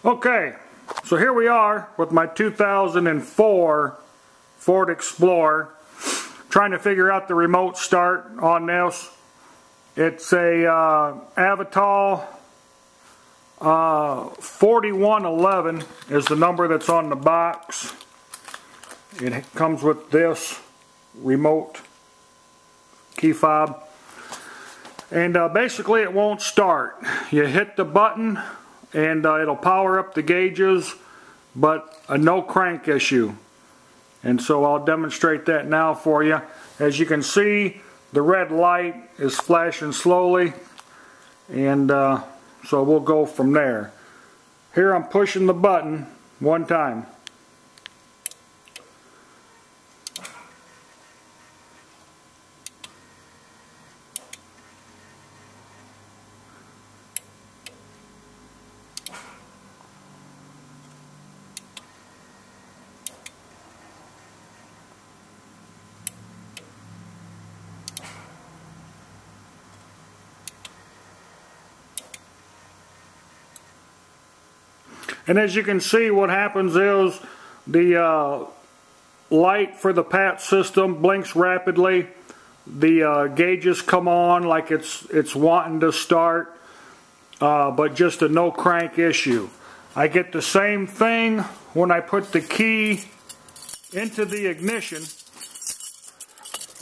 Okay, so here we are with my 2004 Ford Explorer, trying to figure out the remote start on this. It's a Avital 4111 is the number that's on the box. It comes with this remote key fob, and basically it won't start. You hit the button and it'll power up the gauges, but a no crank issue. And so I'll demonstrate that now for you. As you can see, the red light is flashing slowly, and so we'll go from there. Here I'm pushing the button one time. And as you can see, what happens is the light for the PAT system blinks rapidly. The gauges come on like it's wanting to start, but just a no crank issue. I get the same thing when I put the key into the ignition.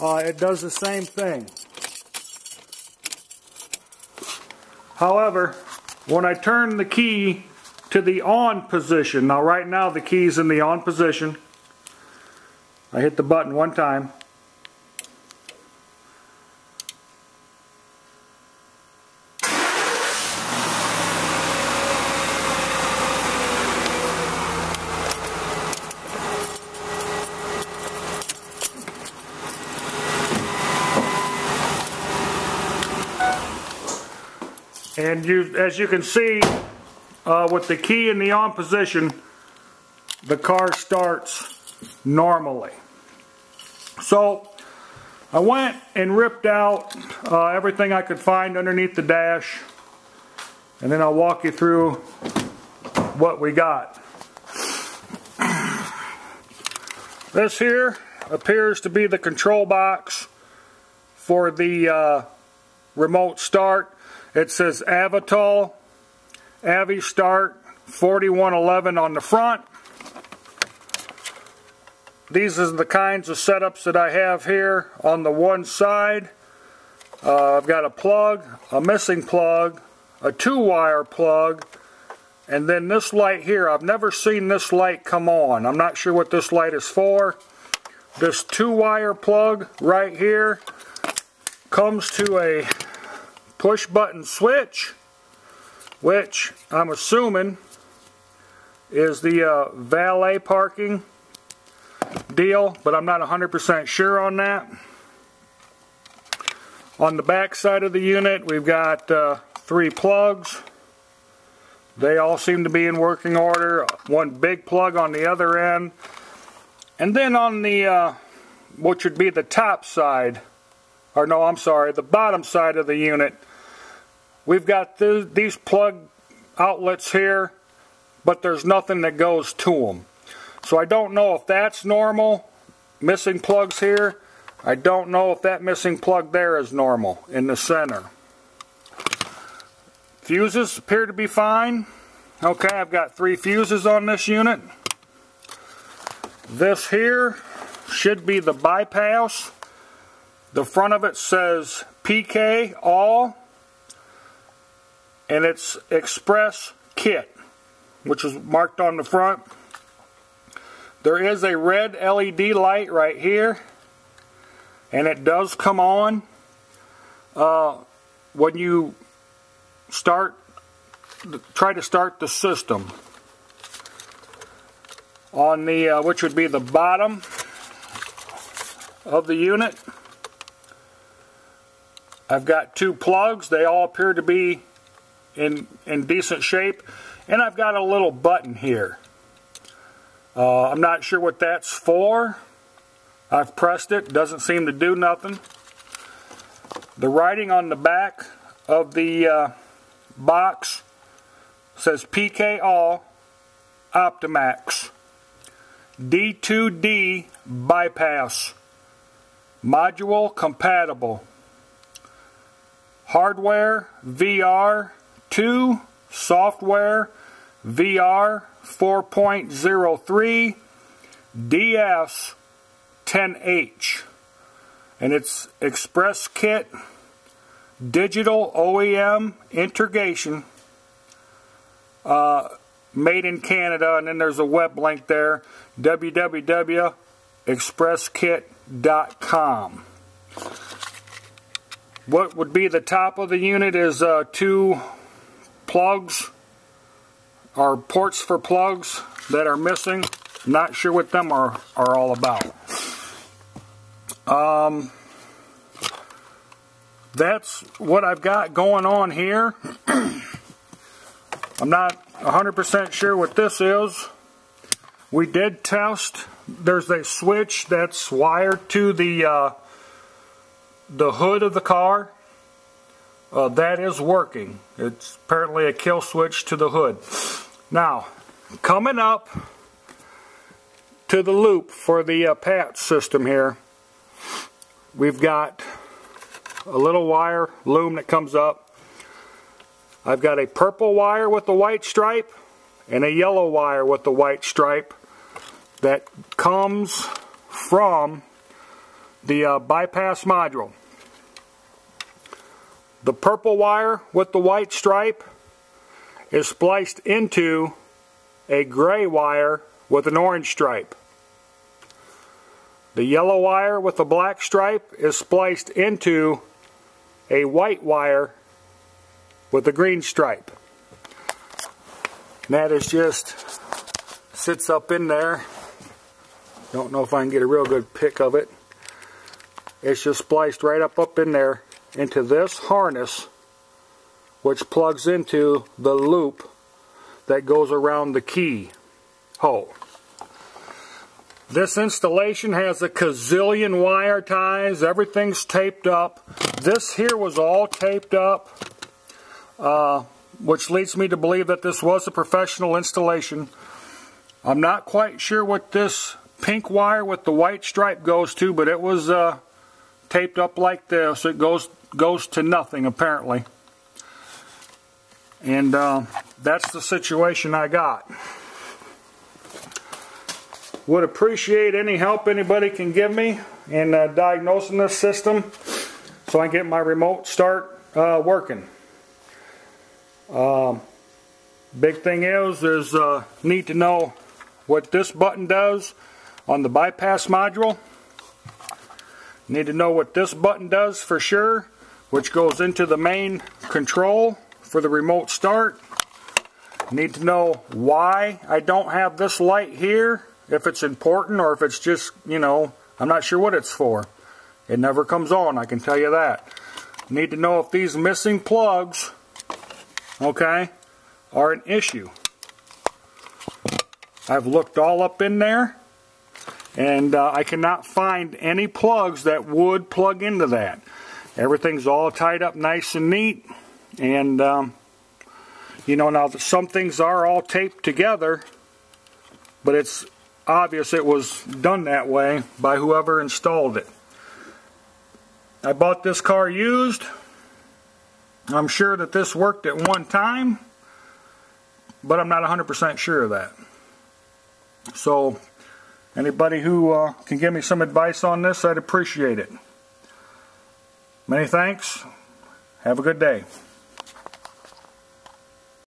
It does the same thing. However, when I turn the key to the on position, now right now the key's in the on position, I hit the button one time. And as you can see, with the key in the on position, the car starts normally. So I went and ripped out everything I could find underneath the dash, and then I'll walk you through what we got. This here appears to be the control box for the remote start. It says Avital AviStart 4111 on the front. These are the kinds of setups that I have here. On the one side, I've got a plug, a missing plug, a 2-wire plug, and then this light here. I've never seen this light come on. I'm not sure what this light is for. This 2-wire plug right here comes to a push button switch, which I'm assuming is the valet parking deal, but I'm not 100% sure on that. On the back side of the unit, we've got 3 plugs. They all seem to be in working order. One big plug on the other end. And then on the, which would be the top side, or no, I'm sorry, the bottom side of the unit, we've got these plug outlets here, but there's nothing that goes to them. So I don't know if that's normal. Missing plugs here. I don't know if that missing plug there is normal in the center. Fuses appear to be fine. Okay, I've got 3 fuses on this unit. This here should be the bypass. The front of it says PK All, and it's Express Kit, which is marked on the front. There is a red LED light right here, and it does come on when you try to start the system. On the which would be the bottom of the unit, I've got 2 plugs. They all appear to be in decent shape, and I've got a little button here. I'm not sure what that's for. I've pressed it, doesn't seem to do nothing. The writing on the back of the box says PK All, Optimax D2D bypass. Module compatible. Hardware VR2, software VR 4.03, DS 10H, and it's Express Kit digital OEM integration, made in Canada, and then there's a web link there, www.expresskit.com. What would be the top of the unit is 2 plugs, or ports for plugs that are missing. Not sure what them are all about. That's what I've got going on here. I'm not 100% sure what this is. We did test. There's a switch that's wired to the hood of the car. That is working. It's apparently a kill switch to the hood. Now, coming up to the loop for the PAT system here, we've got a little wire loom that comes up. I've got a purple wire with the white stripe and a yellow wire with the white stripe that comes from the bypass module. The purple wire with the white stripe is spliced into a gray wire with an orange stripe. The yellow wire with the black stripe is spliced into a white wire with a green stripe. And that is just sits up in there. Don't know if I can get a real good pick of it. It's just spliced right up in there into this harness, which plugs into the loop that goes around the key hole. This installation has a gazillion wire ties. Everything's taped up. This here was all taped up, which leads me to believe that this was a professional installation. I'm not quite sure what this pink wire with the white stripe goes to, but it was taped up like this. It goes to nothing apparently. And that's the situation I got. Would appreciate any help anybody can give me in diagnosing this system so I can get my remote start working. Big thing is need to know what this button does on the bypass module. Need to know what this button does for sure, which goes into the main control for the remote start. Need to know why I don't have this light here, if it's important or if it's just, you know, I'm not sure what it's for. It never comes on, I can tell you that. Need to know if these missing plugs, okay, are an issue. I've looked all up in there, and I cannot find any plugs that would plug into that. Everything's all tied up nice and neat, and you know, now some things are all taped together, but it's obvious it was done that way by whoever installed it. I bought this car used. I'm sure that this worked at one time, but I'm not 100% sure of that. So anybody who can give me some advice on this, I'd appreciate it. Many thanks. Have a good day.